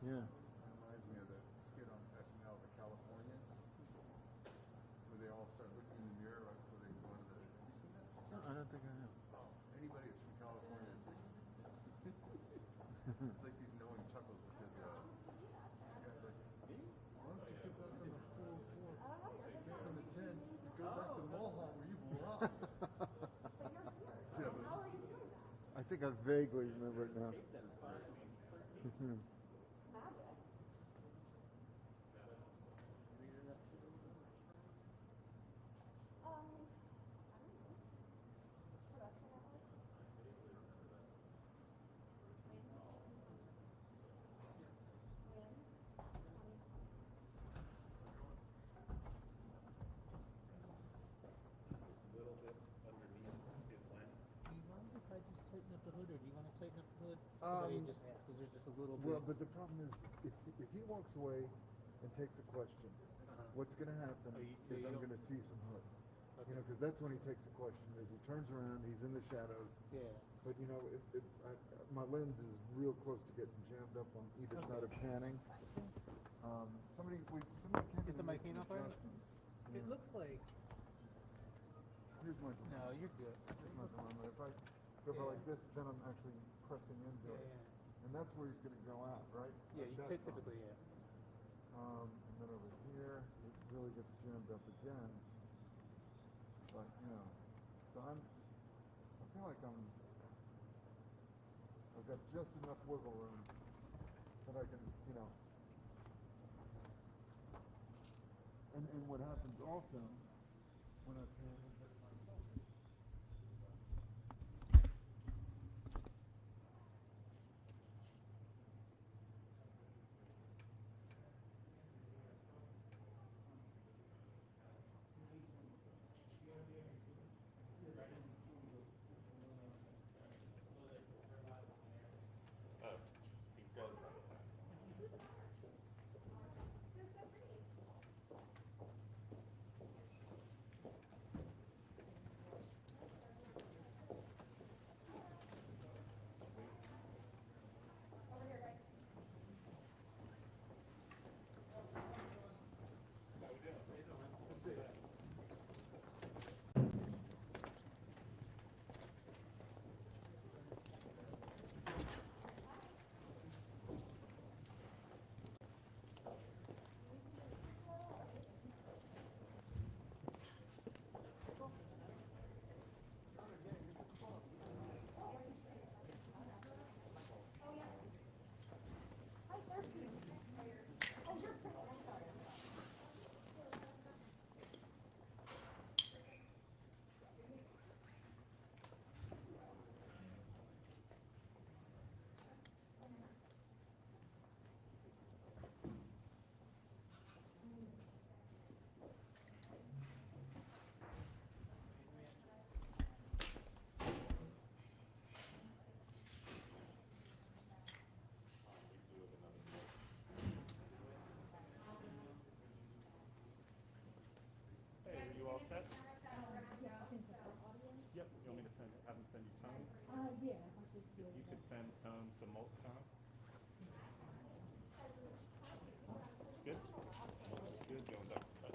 Yeah. It reminds me of the skit on SNL, The Californians, where they all start looking in the mirror right before they go into the. Have you seen that? No, I don't think I have. Oh, anybody that's from California, it's like these knowing chuckles because the guy's like, why don't you get back on the 404, back on the 10, go back to Mohawk where you belong. Yeah, I think I vaguely remember it now. Little bit underneath his lens. Do you mind if I just tighten up the hood, or do you want to tighten up the hood? Somebody just asked, is there just a little bit? Well, but the problem is, if he walks away and takes a question, what's going to happen is I'm going to see some hood. Okay. You know, because that's when he takes a question. Is he turns around, he's in the shadows. Yeah. But you know, my lens is real close to getting jammed up on either side of panning. Somebody came in. Is the mic up right? Yeah. It looks like. Here's my. No, you're good. Here's my thermometer. If I go like this, then I'm actually pressing into it. Yeah. And that's where he's going to go out, right? Yeah, you typically, yeah. And then over here, it really gets jammed up again. But, you know, so I feel like I've got just enough wiggle room that I can, you know. And what happens also when I pan. Oh, he does that. Hey, are you all set? Yep. You want me to have them send you tone? Yeah. If you could send tone to Molt Tone. Good? Good, going back to cut.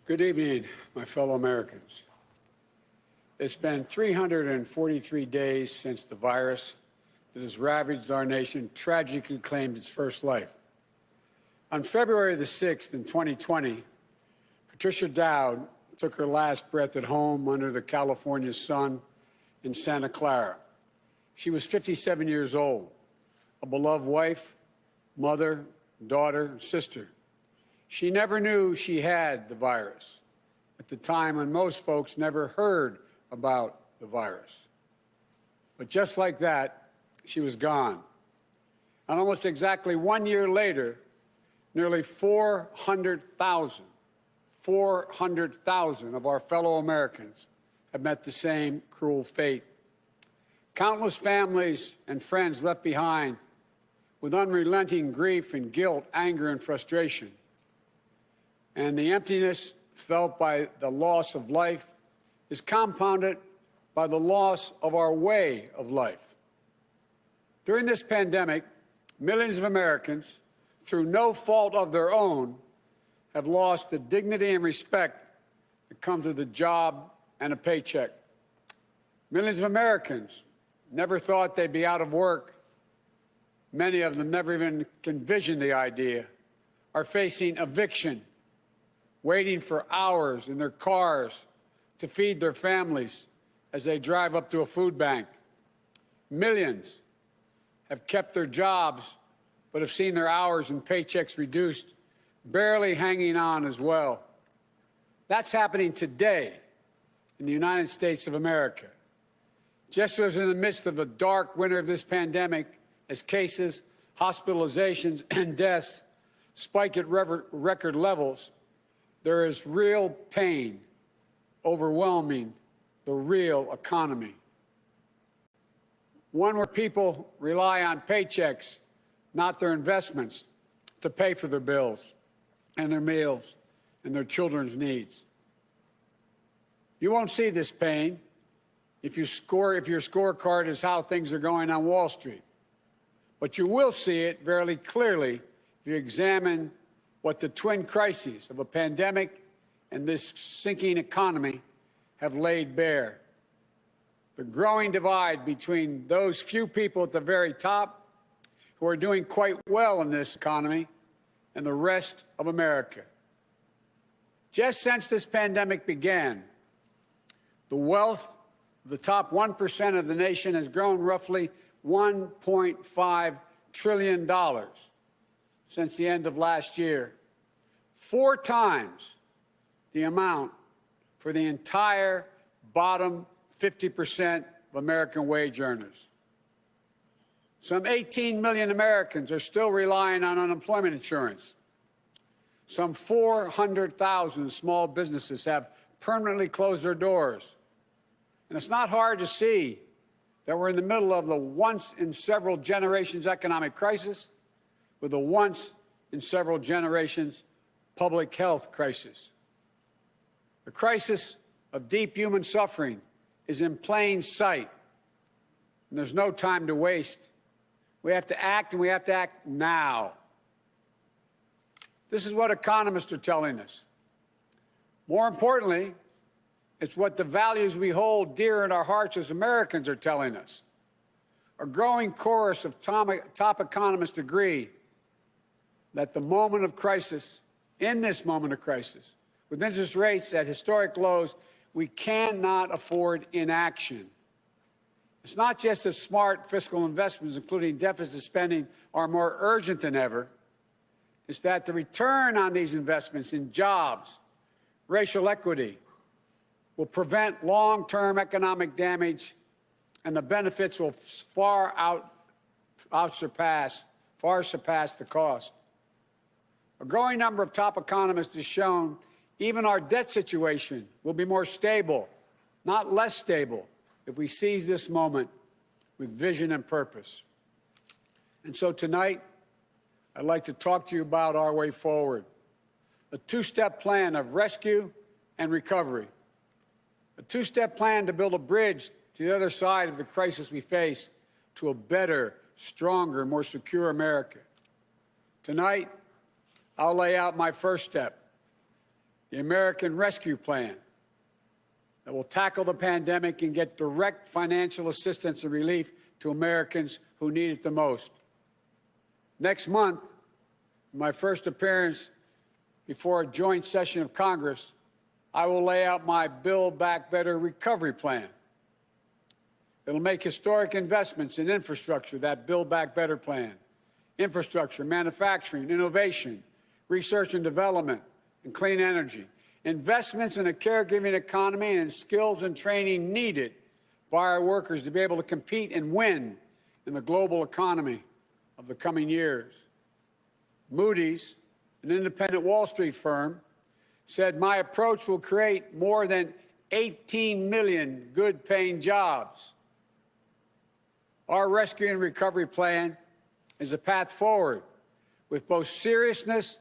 Good evening, my fellow Americans. It's been 343 days since the virus that has ravaged our nation tragically claimed its first life. On February the 6th in 2020, Patricia Dowd took her last breath at home under the California sun in Santa Clara. She was 57 years old, a beloved wife, mother, daughter, sister. She never knew she had the virus at the time when most folks never heard about the virus. But just like that, she was gone. And almost exactly 1 year later, nearly 400,000 of our fellow Americans have met the same cruel fate. Countless families and friends left behind with unrelenting grief and guilt, anger and frustration. And the emptiness felt by the loss of life is compounded by the loss of our way of life. During this pandemic, millions of Americans, through no fault of their own, have lost the dignity and respect that comes with a job and a paycheck. Millions of Americans never thought they'd be out of work. Many of them never even envisioned the idea, are facing eviction, waiting for hours in their cars to feed their families as they drive up to a food bank. Millions have kept their jobs but have seen their hours and paychecks reduced, barely hanging on as well. That's happening today in the United States of America. Just as in the midst of the dark winter of this pandemic, as cases, hospitalizations, and deaths spike at record levels, there is real pain overwhelming the real economy. One where people rely on paychecks, not their investments, to pay for their bills and their meals and their children's needs. You won't see this pain if your scorecard is how things are going on Wall Street. But you will see it very clearly if you examine what the twin crises of a pandemic and this sinking economy have laid bare. The growing divide between those few people at the very top who are doing quite well in this economy and the rest of America. Just since this pandemic began, the wealth of the top 1% of the nation has grown roughly $1.5 trillion since the end of last year, 4 times the amount for the entire bottom 50% of American wage earners. Some 18 million Americans are still relying on unemployment insurance. Some 400,000 small businesses have permanently closed their doors. And it's not hard to see that we're in the middle of the once-in-several-generations economic crisis with a once-in-several-generations public health crisis. The crisis of deep human suffering is in plain sight, and there's no time to waste. We have to act, and we have to act now. This is what economists are telling us. More importantly, it's what the values we hold dear in our hearts as Americans are telling us. A growing chorus of top economists agree that the moment of crisis, in this moment of crisis, with interest rates at historic lows, we cannot afford inaction. It's not just that smart fiscal investments, including deficit spending, are more urgent than ever. It's that the return on these investments in jobs, racial equity, will prevent long-term economic damage, and the benefits will far surpass the cost. A growing number of top economists has shown even our debt situation will be more stable, not less stable, if we seize this moment with vision and purpose. And so tonight, I'd like to talk to you about our way forward, a 2-step plan of rescue and recovery, a 2-step plan to build a bridge to the other side of the crisis we face to a better, stronger, more secure America. Tonight, I'll lay out my first step, the American Rescue Plan that will tackle the pandemic and get direct financial assistance and relief to Americans who need it the most. Next month, my first appearance before a joint session of Congress, I will lay out my Build Back Better recovery plan. It'll make historic investments in infrastructure, that Build Back Better plan. Infrastructure, manufacturing, innovation, research and development, and clean energy. Investments in a caregiving economy and in skills and training needed by our workers to be able to compete and win in the global economy of the coming years. Moody's, an independent Wall Street firm, said my approach will create more than 18 million good-paying jobs. Our rescue and recovery plan is a path forward with both seriousness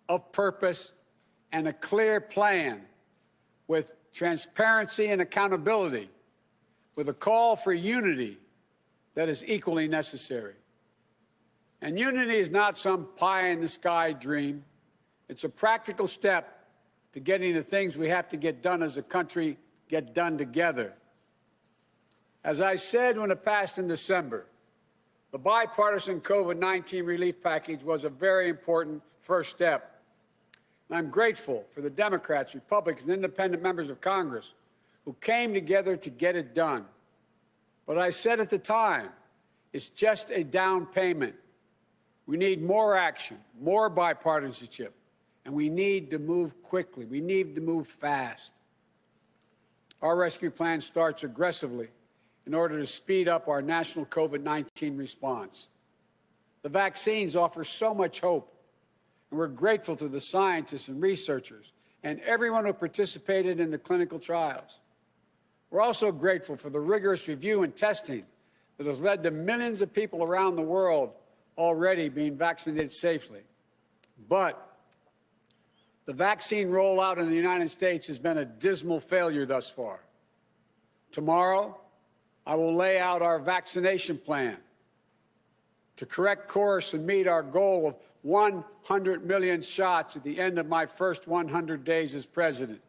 of purpose and a clear plan, with transparency and accountability, with a call for unity that is equally necessary. And unity is not some pie-in-the-sky dream. It's a practical step to getting the things we have to get done as a country get done together. As I said when it passed in December, the bipartisan COVID-19 relief package was a very important first step. And I'm grateful for the Democrats, Republicans, and independent members of Congress who came together to get it done. But I said at the time, it's just a down payment. We need more action, more bipartisanship, and we need to move quickly. We need to move fast. Our rescue plan starts aggressively in order to speed up our national COVID-19 response. The vaccines offer so much hope, and we're grateful to the scientists and researchers and everyone who participated in the clinical trials. We're also grateful for the rigorous review and testing that has led to millions of people around the world already being vaccinated safely. But the vaccine rollout in the United States has been a dismal failure thus far. Tomorrow, I will lay out our vaccination plan to correct course and meet our goal of 100 million shots at the end of my first 100 days as president.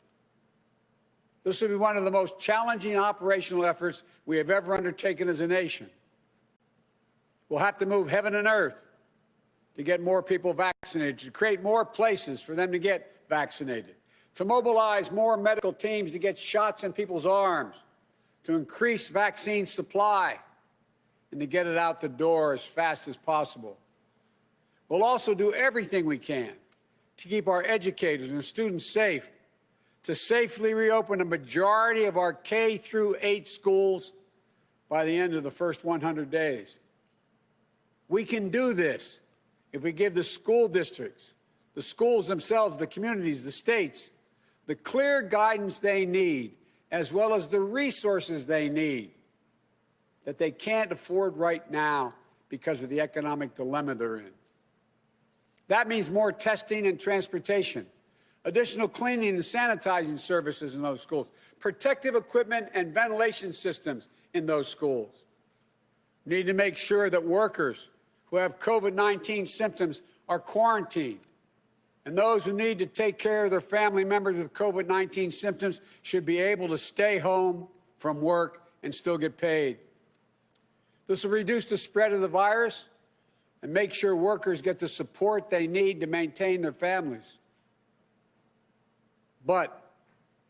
This will be one of the most challenging operational efforts we have ever undertaken as a nation. We'll have to move heaven and earth to get more people vaccinated, to create more places for them to get vaccinated, to mobilize more medical teams to get shots in people's arms, to increase vaccine supply, and to get it out the door as fast as possible. We'll also do everything we can to keep our educators and students safe, to safely reopen a majority of our K-8 schools by the end of the first 100 days. We can do this if we give the school districts, the schools themselves, the communities, the states, the clear guidance they need, as well as the resources they need that they can't afford right now because of the economic dilemma they're in. That means more testing and transportation, additional cleaning and sanitizing services in those schools, protective equipment and ventilation systems in those schools. We need to make sure that workers who have COVID-19 symptoms are quarantined, and those who need to take care of their family members with COVID-19 symptoms should be able to stay home from work and still get paid. This will reduce the spread of the virus and make sure workers get the support they need to maintain their families. But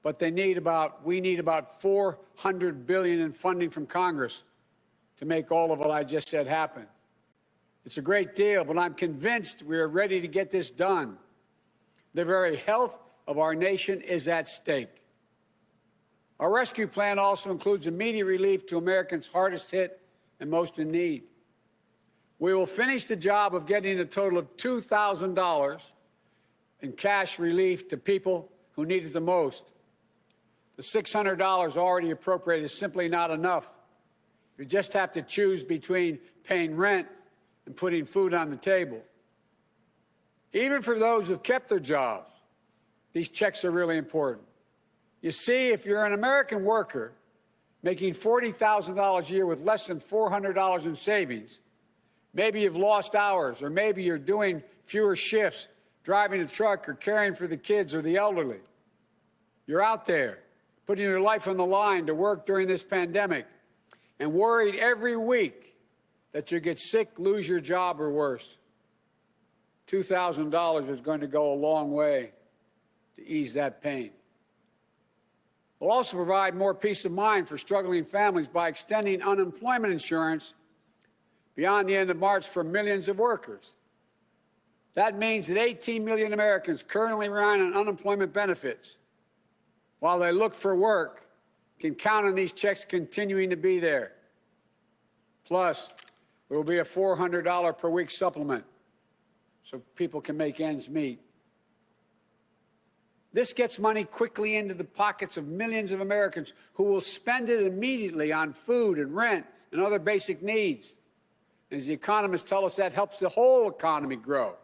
we need about $400 billion in funding from Congress to make all of what I just said happen. It's a great deal, but I'm convinced we are ready to get this done. The very health of our nation is at stake. Our rescue plan also includes immediate relief to Americans hardest hit and most in need. We will finish the job of getting a total of $2,000 in cash relief to people who need it the most. The $600 already appropriated is simply not enough. You just have to choose between paying rent and putting food on the table. Even for those who've kept their jobs, these checks are really important. You see, if you're an American worker making $40,000 a year with less than $400 in savings, maybe you've lost hours, or maybe you're doing fewer shifts, driving a truck or caring for the kids or the elderly. You're out there putting your life on the line to work during this pandemic and worried every week that you get sick, lose your job, or worse. $2,000 is going to go a long way to ease that pain. We'll also provide more peace of mind for struggling families by extending unemployment insurance beyond the end of March for millions of workers. That means that 18 million Americans currently relying on unemployment benefits while they look for work can count on these checks continuing to be there. Plus, there will be a $400 per week supplement so people can make ends meet. This gets money quickly into the pockets of millions of Americans who will spend it immediately on food and rent and other basic needs. As the economists tell us, that helps the whole economy grow.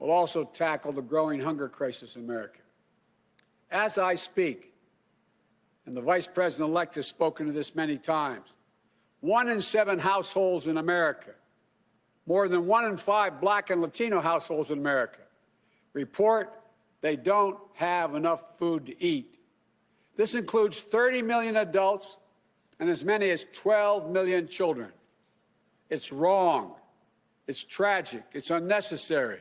We'll also tackle the growing hunger crisis in America. As I speak, and the Vice President-elect has spoken to this many times, 1 in 7 households in America, more than 1 in 5 Black and Latino households in America, report they don't have enough food to eat. This includes 30 million adults and as many as 12 million children. It's wrong. It's tragic. It's unnecessary.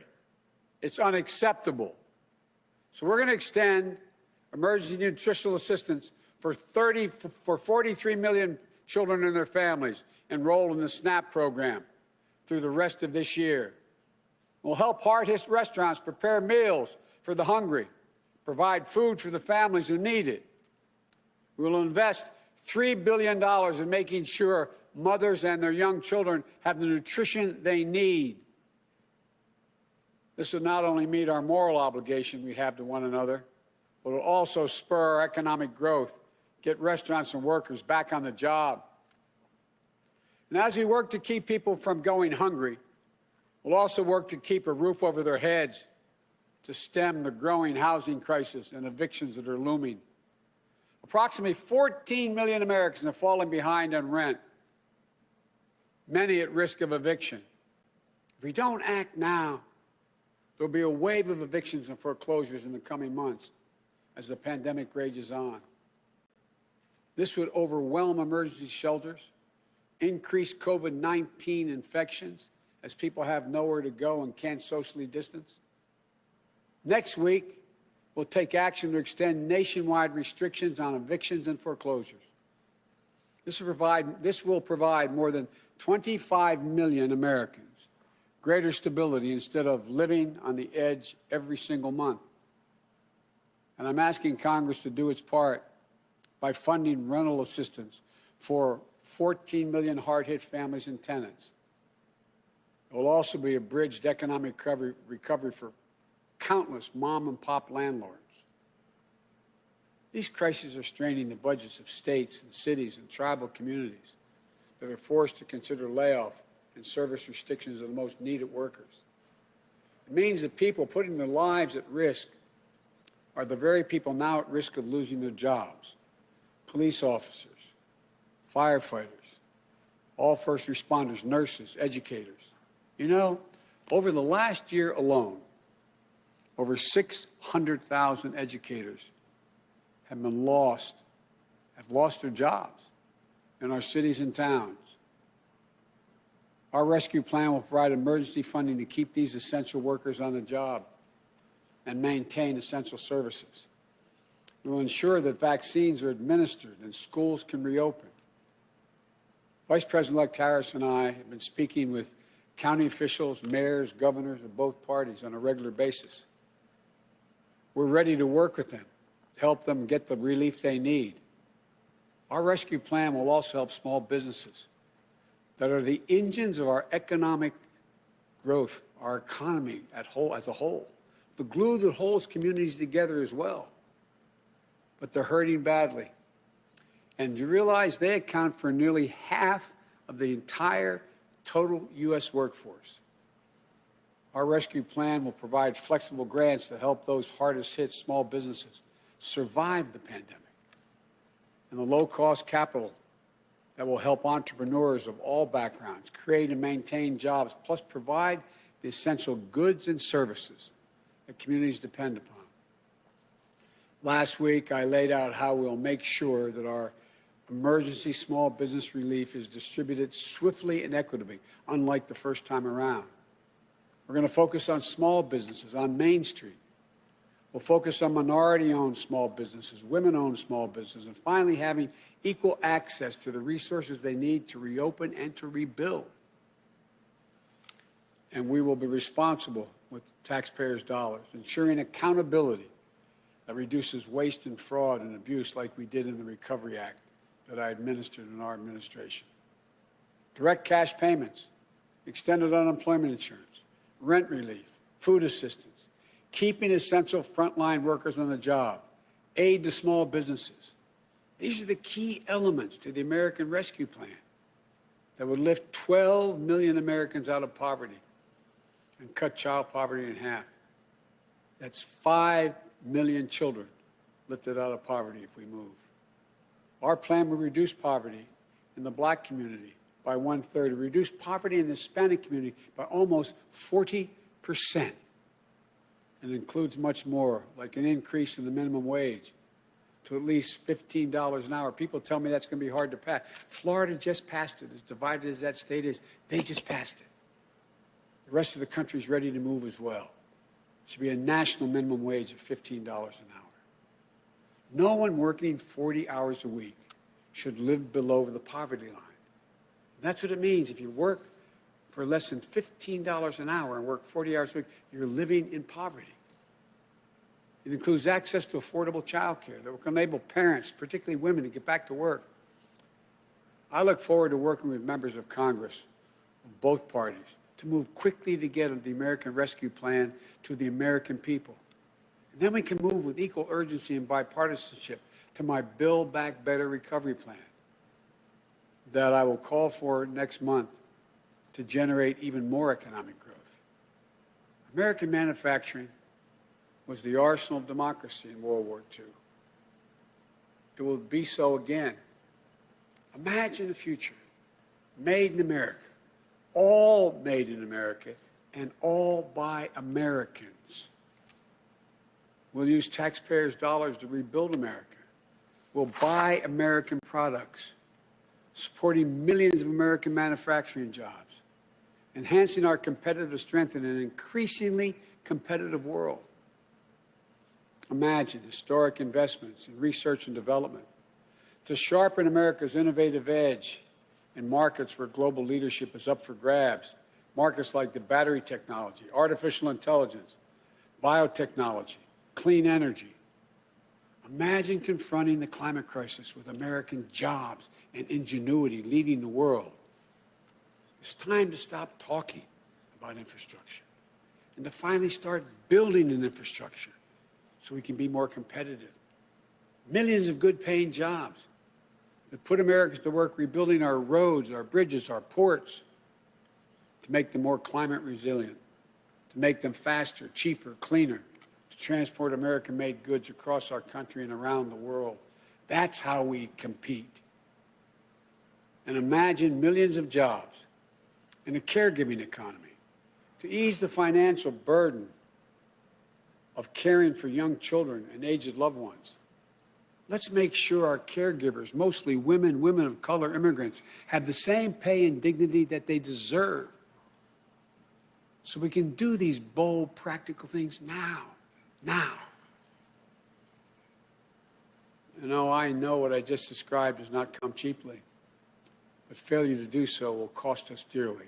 It's unacceptable. So we're going to extend emergency nutritional assistance for 43 million children and their families enrolled in the SNAP program through the rest of this year. We'll help hard-hit restaurants prepare meals for the hungry, provide food for the families who need it. We will invest $3 billion in making sure mothers and their young children have the nutrition they need. This will not only meet our moral obligation we have to one another, but will also spur our economic growth, get restaurants and workers back on the job. And as we work to keep people from going hungry, we'll also work to keep a roof over their heads, to stem the growing housing crisis and evictions that are looming. Approximately 14 million Americans have fallen behind on rent, many at risk of eviction. If we don't act now, there'll be a wave of evictions and foreclosures in the coming months as the pandemic rages on. This would overwhelm emergency shelters, increase COVID-19 infections as people have nowhere to go and can't socially distance. Next week, we'll take action to extend nationwide restrictions on evictions and foreclosures. This will provide more than 25 million Americans greater stability instead of living on the edge every single month. And I'm asking Congress to do its part by funding rental assistance for 14 million hard-hit families and tenants. It will also be a bridged economic recovery for countless mom-and-pop landlords. These crises are straining the budgets of states and cities and tribal communities that are forced to consider layoff and service restrictions of the most needed workers. It means that people putting their lives at risk are the very people now at risk of losing their jobs. Police officers, firefighters, all first responders, nurses, educators. You know, over the last year alone, over 600,000 educators have lost their jobs in our cities and towns. Our rescue plan will provide emergency funding to keep these essential workers on the job and maintain essential services. We will ensure that vaccines are administered and schools can reopen. Vice President-elect Harris and I have been speaking with county officials, mayors, governors of both parties on a regular basis. We're ready to work with them, to help them get the relief they need. Our rescue plan will also help small businesses that are the engines of our economic growth, our economy as a whole, the glue that holds communities together as well. But they're hurting badly. And you realize they account for nearly half of the entire total U.S. workforce. Our rescue plan will provide flexible grants to help those hardest hit small businesses survive the pandemic, and the low-cost capital that will help entrepreneurs of all backgrounds create and maintain jobs, plus provide the essential goods and services that communities depend upon. Last week, I laid out how we'll make sure that our emergency small business relief is distributed swiftly and equitably, unlike the first time around. We're going to focus on small businesses on Main Street. We'll focus on minority-owned small businesses, women-owned small businesses, and finally having equal access to the resources they need to reopen and to rebuild. And we will be responsible with taxpayers' dollars, ensuring accountability that reduces waste and fraud and abuse like we did in the Recovery Act that I administered in our administration. Direct cash payments, extended unemployment insurance, rent relief, food assistance, keeping essential frontline workers on the job, aid to small businesses. These are the key elements to the American Rescue Plan that would lift 12 million Americans out of poverty and cut child poverty in half. That's 5 million children lifted out of poverty if we move. Our plan will reduce poverty in the black community by 1/3, reduce poverty in the Hispanic community by almost 40%. And it includes much more, like an increase in the minimum wage to at least $15 an hour. People tell me that's going to be hard to pass. Florida just passed it. As divided as that state is, they just passed it. The rest of the country is ready to move as well. It should be a national minimum wage of $15 an hour. No one working 40 hours a week should live below the poverty line. That's what it means. If you work for less than $15 an hour and work 40 hours a week, you're living in poverty. It includes access to affordable child care that will enable parents, particularly women, to get back to work. I look forward to working with members of Congress of both parties to move quickly to get the American Rescue Plan to the American people. And then we can move with equal urgency and bipartisanship to my Build Back Better recovery plan that I will call for next month to generate even more economic growth. American manufacturing was the arsenal of democracy in World War II. It will be so again. Imagine a future made in America, all made in America, and all by Americans. We'll use taxpayers' dollars to rebuild America. We'll buy American products, supporting millions of American manufacturing jobs, enhancing our competitive strength in an increasingly competitive world. Imagine historic investments in research and development to sharpen America's innovative edge in markets where global leadership is up for grabs, markets like the battery technology, artificial intelligence, biotechnology, clean energy. Imagine confronting the climate crisis with American jobs and ingenuity leading the world. It's time to stop talking about infrastructure and to finally start building an infrastructure so we can be more competitive. Millions of good-paying jobs that put Americans to work rebuilding our roads, our bridges, our ports, to make them more climate resilient, to make them faster, cheaper, cleaner, to transport American-made goods across our country and around the world. That's how we compete. And imagine millions of jobs in a caregiving economy to ease the financial burden of caring for young children and aged loved ones. Let's make sure our caregivers, mostly women, women of color, immigrants, have the same pay and dignity that they deserve. So we can do these bold, practical things now. I know what I just described does not come cheaply, but failure to do so will cost us dearly.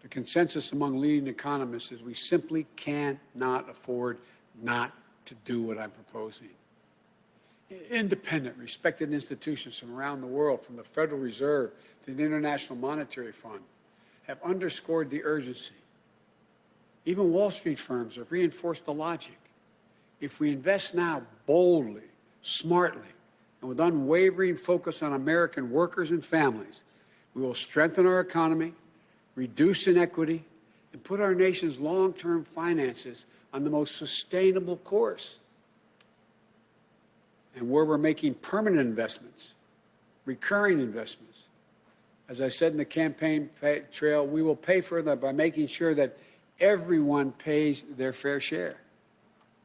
The consensus among leading economists is we simply cannot afford not to do what I'm proposing. Independent, respected institutions from around the world, from the Federal Reserve to the International Monetary Fund, have underscored the urgency. Even Wall Street firms have reinforced the logic. If we invest now boldly, smartly, and with unwavering focus on American workers and families, we will strengthen our economy, reduce inequity, and put our nation's long-term finances on the most sustainable course. And where we're making permanent investments, recurring investments, As I said in the campaign trail, we will pay for that by making sure that everyone pays their fair share,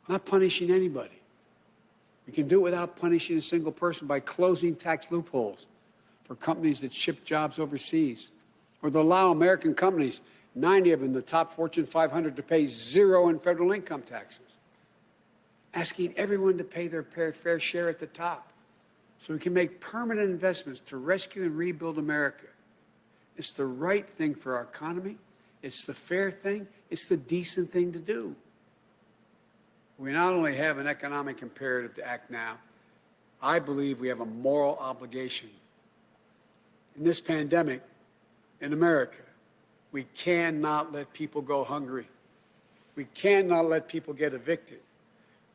not punishing anybody. We can do it without punishing a single person by closing tax loopholes for companies that ship jobs overseas, or to allow American companies, 90 of them, the top Fortune 500, to pay zero in federal income taxes, asking everyone to pay their fair share at the top so we can make permanent investments to rescue and rebuild America. It's the right thing for our economy. It's the fair thing. It's the decent thing to do. We not only have an economic imperative to act now, I believe we have a moral obligation. In this pandemic, in America, we cannot let people go hungry. We cannot let people get evicted.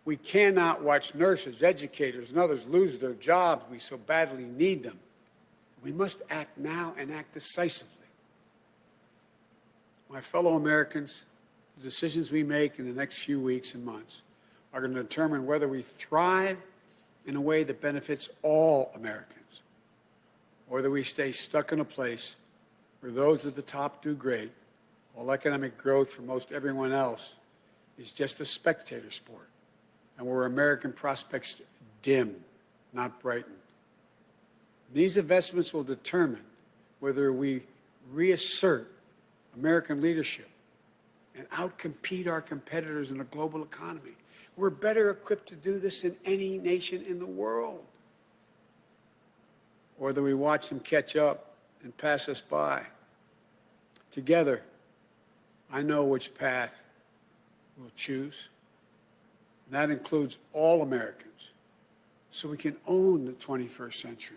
We cannot watch nurses, educators, and others lose their jobs. We so badly need them. We must act now and act decisively. My fellow Americans, the decisions we make in the next few weeks and months are going to determine whether we thrive in a way that benefits all Americans, or whether we stay stuck in a place where those at the top do great, while economic growth for most everyone else is just a spectator sport, and where American prospects dim, not brighten. These investments will determine whether we reassert American leadership and outcompete our competitors in a global economy. We're better equipped to do this than any nation in the world. Or whether we watch them catch up and pass us by. Together, I know which path we'll choose. And that includes all Americans, so we can own the 21st century.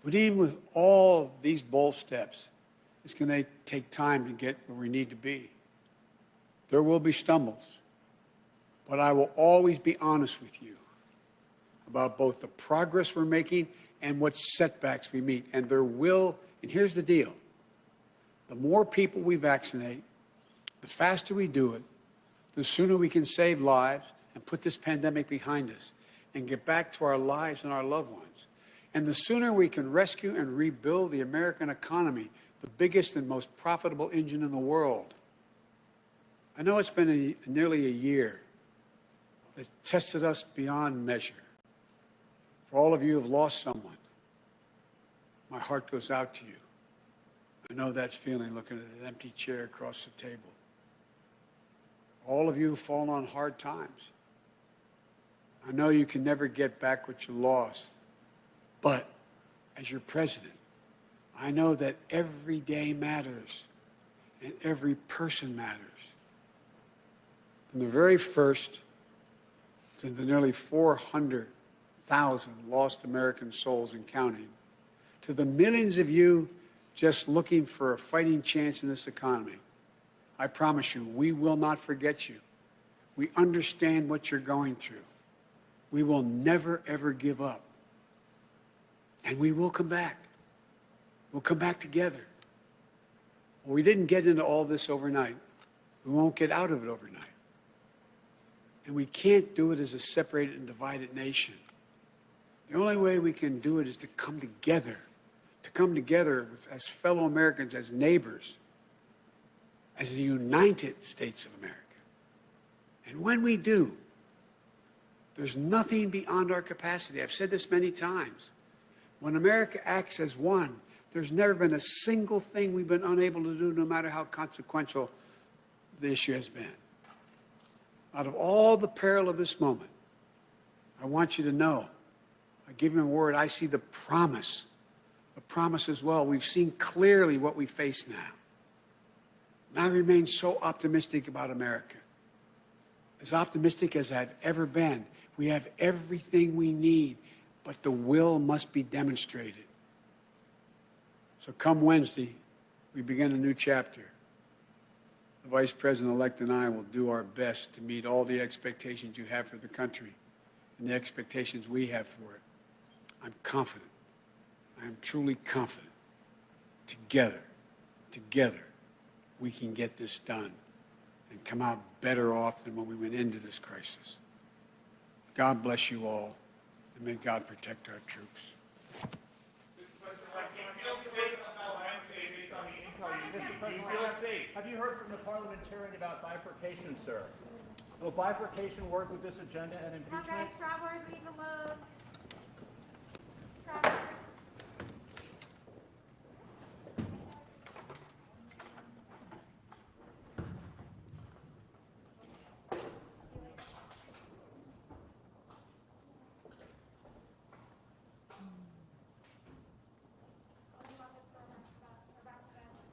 But even with all these bold steps, it's going to take time to get where we need to be. There will be stumbles, but I will always be honest with you about both the progress we're making and what setbacks we meet. And there will, and here's the deal, the more people we vaccinate, the faster we do it, the sooner we can save lives and put this pandemic behind us and get back to our lives and our loved ones. And the sooner we can rescue and rebuild the American economy, the biggest and most profitable engine in the world. I know it's been nearly a year that tested us beyond measure. For all of you who have lost someone, my heart goes out to you. I know that feeling looking at an empty chair across the table. All of you who've fallen on hard times, I know you can never get back what you lost. But as your president, I know that every day matters and every person matters. From the very first to the nearly 400,000 lost American souls and counting, to the millions of you just looking for a fighting chance in this economy, I promise you, we will not forget you. We understand what you're going through. We will never, ever give up. And we will come back. We'll come back together. Well, we didn't get into all this overnight. We won't get out of it overnight. And we can't do it as a separated and divided nation. The only way we can do it is to come together as fellow Americans, as neighbors, as the United States of America. And when we do, there's nothing beyond our capacity. I've said this many times. When America acts as one, there's never been a single thing we've been unable to do, no matter how consequential the issue has been. Out of all the peril of this moment, I want you to know, I give you a word, I see the promise as well. We've seen clearly what we face now. And I remain so optimistic about America. As optimistic as I've ever been. We have everything we need, but the will must be demonstrated. So come Wednesday, we begin a new chapter. The Vice President-elect and I will do our best to meet all the expectations you have for the country and the expectations we have for it. I'm confident. I am truly confident. Together, we can get this done and come out better off than when we went into this crisis. God bless you all, and may God protect our troops. Mr. President, feel safe. have you heard from the parliamentarian about bifurcation, sir? Will bifurcation work with this agenda and Now, guys, impeachment? travelers, leave alone. Travelers.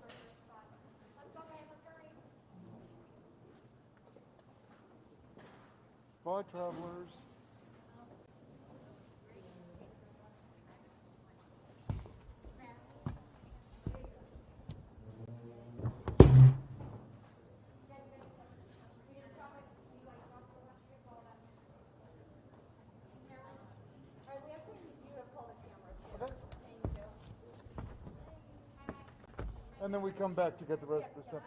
Let's go, guys, let's hurry. Bye, travelers. And then we come back to get the rest of the stuff.